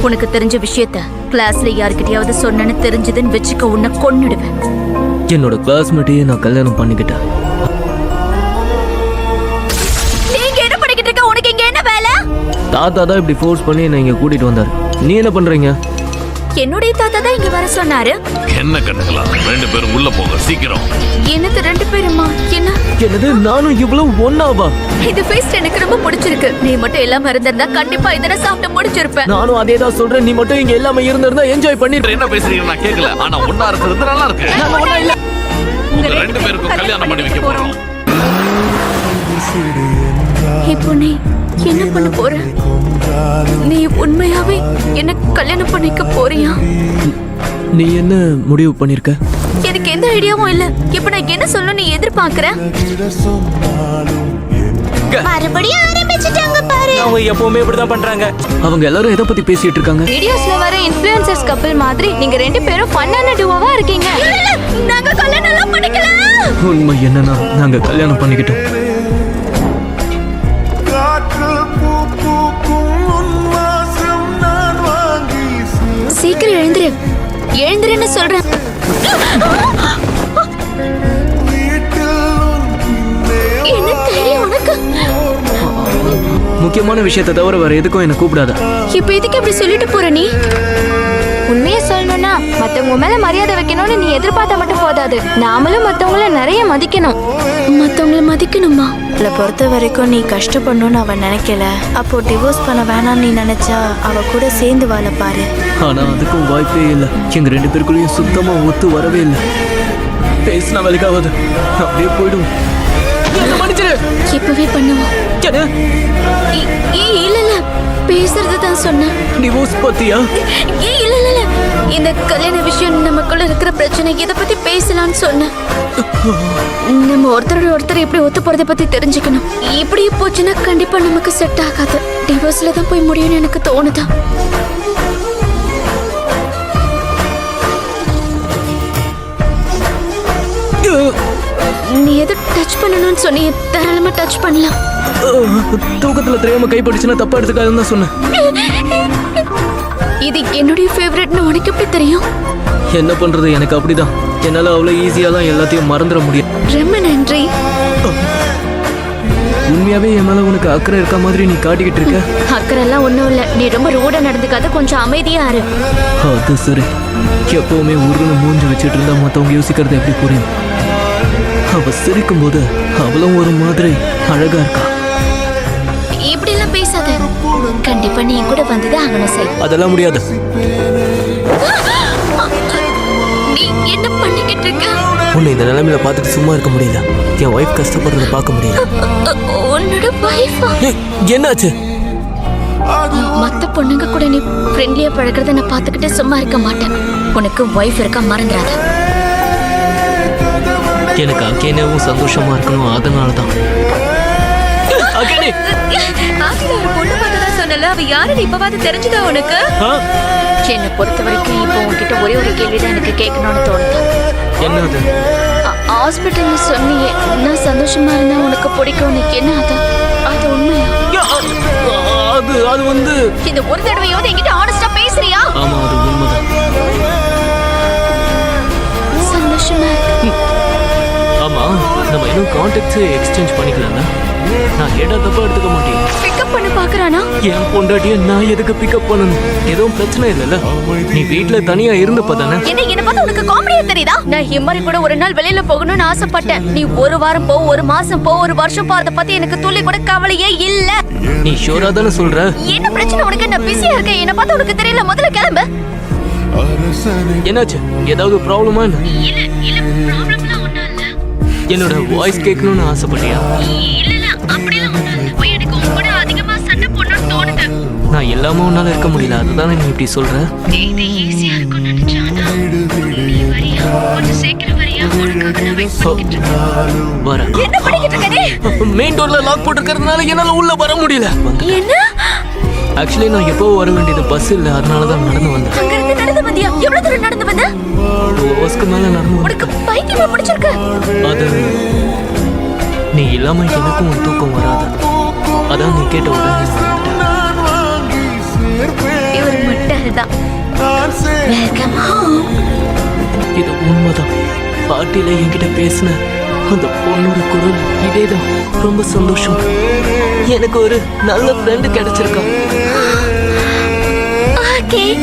உனக்கு தெரிஞ்ச விஷயத்த கிளாஸ்ல யாருக்கிட்டயாவது சொன்னேன்னு தெரிஞ்சதுன்னு வச்சுக்க, உன்னை கொன்னுடுவேன். என்னோட கிளாஸ்மேட்டையே நான் கல்யாணம் பண்ணிக்கிட்டேன். நீங்க என்ன பண்ணிக்கிட்டு இருக்க? உனக்கு இங்க என்ன வேலை? தாத்தா தான் இப்படி ஃபோர்ஸ் பண்ணி என்னை இங்க கூட்டிட்டு வந்தாரு. நீ என்ன பண்றீங்க? என்னுடைய தாத்தா தான் இங்க வர சொன்னாரு. என்ன கண்ணுங்களா, 2 பேரும் உள்ள போங்க சீக்கிரம். என்னது 2 பேருமா? என்ன? என்னது நானும் இவ்வளவு ஒன்னாவா? இந்த ஃபேஸ்ட் எனக்கு ரொம்ப பிடிச்சிருக்கு. நீ மட்டும் எல்லாம் இருந்திருந்தா கண்டிப்பா இதை நான் சாப்பிட்டு முடிச்சிருப்பேன். நானும் அதே தான் சொல்றேன். நீ மட்டும் இங்க எல்லாமே இருந்திருந்தா என்ஜாய் பண்ணிட்டு. என்ன பேசுறீங்க நான் கேட்கல. ஆனா ஒண்ணா இருக்கிறது நல்லா இருக்கு. உங்க 2 பேருக்கும் கல்யாணம் பண்ணி வைக்க போறோம். இப்போ நீ என்ன பண்ண போற? நீ உண்மையாவே என்ன கல்யாணம் பண்ணிக்க போறியா? நீ என்ன முடிவு பண்ணிருக்க? எனக்கு எந்த ஐடியாவும் இல்ல. இப்ப நான் என்ன சொல்லணும் நீ எதிர்பார்க்கற? மறுபடியும் ஆரம்பிச்சிட்டாங்க பாரு. அவங்க எப்பவுமே இப்படிதான் பண்றாங்க. அவங்க எல்லாரும் எதை பத்தி பேசிட்டு இருக்காங்க? வீடியோஸ்ல வர இன்ஃப்ளூயன்சர்ஸ் கப்பிள் மாதிரி நீங்க 2 பேரும் ஃபன்னான டுவோவா இருக்கீங்க. நாங்க கல்யாணம் எல்லாம் பண்ணிக்கல. உண்மை என்னன்னா நாங்க கல்யாணம் பண்ணிக்கிட்டோம். சீக்கிரம் எழுந்திரு. எழுந்திருன்னு சொல்றேன். என்ன தெரியும் உனக்கு? முக்கியமான விஷயத்தை தவிர வேற எதுக்கும் என்ன கூப்பிடாத. இப்ப எதுக்கு இப்படி சொல்லிட்டு போற நீ? உண்மையை சொல்லணும்னா மத்தவங்க மேல மரியாதை வைக்கணும்னு நீ எதிர்பார்த்தா மட்டும் போதாது. நாமளும் மத்தவங்கள நிறைய மதிக்கணும். மத்தவங்கள மதிக்கணுமா? அவளை பொறுத்த வரைக்கும் நீ கஷ்டப்படணும்னு அவன் நினைக்கல. அப்போ டிவோர்ஸ் பண்ண வேணாம்னு நீ நினைச்சா அவ கூட சேர்ந்து வாழ பாரு. ஆனா அதுக்கும் வாய்ப்பே இல்லை. எங்க 2 பேருக்குள்ளேயும் சுத்தமா ஒத்து வரவே இல்லை. பேசினா வேலைக்காவது அப்படியே போயிடும். இப்பவே பண்ணுவோம். இல்ல இல்ல, பேசுறது தான் சொன்னேன். டிவோர்ஸ் பத்தியா? இல்ல இல்ல இல்ல, இந்த கல்யாண விஷயம் நமக்குள்ள இருக்கிற பிரச்சனை இதை பத்தி பேசலாம்னு சொன்னேன். நம்ம ஒருத்தரோட ஒருத்தர் எப்படி ஒத்து போறதை பத்தி தெரிஞ்சுக்கணும். இப்படியே போச்சுன்னா கண்டிப்பா நமக்கு செட் ஆகாது. டிவோர்ஸ்ல தான் போய் முடியும்னு எனக்கு தோணுதா. நீ எது டச் பண்ணணும்னு சொன்னி தாராளமா டச் பண்ணலாம். தூக்கத்துல தெரியாம கைப்பட்டுச்சுன்னா தப்பா எடுத்துக்காதுன்னு தான் சொன்னேன். இது என்னுடைய ஃபேவரட்னு உனக்கு எப்படி தெரியும்? என்ன பண்றது, எனக்கு அப்படிதான். என்னால அவ்வளவு ஈஸியாலாம் எல்லாத்தையும் மறந்துட முடியும். ரொம்ப நன்றி. உண்மையாவே என் மேல உனக்கு அக்கறை இருக்க மாதிரி நீ காட்டிக்கிட்டு இருக்க. அக்கறை எல்லாம் ஒண்ணும் இல்ல. நீ ரொம்ப ரூடா நடந்துக்காத, கொஞ்சம் அமைதியா இரு. அது சரி. எப்பவுமே உருன்னு மூஞ்சி வச்சுட்டு இருந்தா மத்தவங்க யோசிக்கிறது எப்படி புரியும்? அவ சிரிக்கும் போது அவளும் ஒரு மாதிரி அழகா இருக்கா. இப்படி எல்லாம் பேசாத. கண்டிப்பா நீ கூட வந்தது ஆகணும். சரி, அதெல்லாம் முடியாது. நீ என்ன பண்ணிக்கிட்டு இருக்க? உன்னை இந்த நிலைமையில பார்த்துட்டு சும்மா இருக்க முடியல. என் ஒய்ஃப் கஷ்டப்படுறத பார்க்க முடியல. உன்னோட வைஃபா? என்னாச்சு? மத்த பொண்ணுங்க கூட நீ ஃப்ரெண்ட்லியா பழகிறத நான் பார்த்துக்கிட்டு சும்மா இருக்க மாட்டேன். உனக்கு வைஃப் இருக்கா, மறந்துடாத. எனக்கு அக்கேனவும் சந்தோஷமா இருக்கணும். அதனாலதான் ஒரு பொண்ணு பார்த்ததா சொன்னல, அவ யாருன்னு இப்பவாது தெரிஞ்சுதா உனக்கு? என்னை பொறுத்த வரைக்கும் இப்போ உன்கிட்ட ஒரே ஒரு கேள்விதான் எனக்கு கேட்கணும்னு தோணுது. என்னது? ஹாஸ்பிட்டல்ல சொன்னியே நான் சந்தோஷமா இருந்தா உனக்கு பிடிக்கும். என்ன அது உண்மையா? அது வந்து இந்த ஒரு தடவையாவது என்கிட்ட ஆனஸ்டா பேசுறியா? ஆமா, அது உண்மைதான். சந்தோஷமா ஆமா, நம்ம இன்னும் கான்டாக்ட்ஸ் எக்ஸ்சேஞ்ச் பண்ணிக்கலாம்ல. நான் கேட்டா தப்பா எடுத்துக்க மாட்டேன். பிக்கப் பண்ண பாக்குறானா? என் பொண்டாட்டிய நான் எதுக்கு பிக்கப் பண்ணணும்? எதுவும் பிரச்சனை இல்லைல்ல. நீ வீட்டுல தனியா இருந்தப்ப தானே. என்ன பார்த்து உனக்கு காமெடியா தெரியுதா? நான் ஹிம்மரி கூட ஒரு நாள் வெளியில போகணும்னு ஆசைப்பட்டேன். நீ 1 வாரம் போ, 1 மாசம் போ, 1 வருஷம் போ, அதை பத்தி எனக்கு துளி கூட கவலையே இல்ல. நீ ஷூரா தானே சொல்ற? என்ன பிரச்சனை உனக்கு? நான் பிஸியா இருக்கேன். என்ன பார்த்து உனக்கு தெரியல. முதல்ல கிளம்பு. என்னாச்சு? ஏதாவது ப்ராப்ளமா? இல்ல ப்ராப்ளம்லாம் ஒண்ணும் இல்ல. என்னோட வாய்ஸ் கேட்கணும்னு ஆசைப்பட்டியா? இல்ல அப்படிலாம் ஒண்ணும் இல்ல. எனக்கு உன் கூட அதிகமா சண்டை போடணும்னு தோணுது. நான் எல்லாமே உன்னால இருக்க முடியல. அதுதானே நீ இப்படி சொல்ற? இது ஈஸியா இருக்கும்னு நினைச்சானா? நீ வரியா? கொஞ்சம் சீக்கிரம் வரியா? உனக்காக நான் வெயிட் பண்ணிட்டு இருக்கேன். வரேன். என்ன பண்ணிக்கிட்டு இருக்க நீ? மெயின் டோர்ல லாக் போட்டுக்கிறதுனால என்னால உள்ள வர முடியல. என்ன? ஆக்சுவலி நான் எப்போ வர வேண்டியது பஸ் இல்ல, அதனாலதான் நடந்து வந்தேன். அங்க இருந்து நடந்து வந்தியா? எவ்வளவு தூரம் நடந்து வந்த? 2 ஹவர்ஸ்க்கு மேல நடந்து வந்தேன். உனக்கு பைத்தியமா பிடிச்சிருக்கு? அது நீ இல்லாம எனக்கும் ஒரு தூக்கம் வராது. அதான் நீ கேட்ட உடனே இவர் மட்டும் தான். Welcome home. இது உண்மைதான். பாட்டில என்கிட்ட பேசின அந்த பொண்ணோட குரல் இதேதான். ரொம்ப சந்தோஷம். எனக்கு ஒரு நல்ல ஃப்ரெண்டு கிடைச்சிருக்கான். ஓகே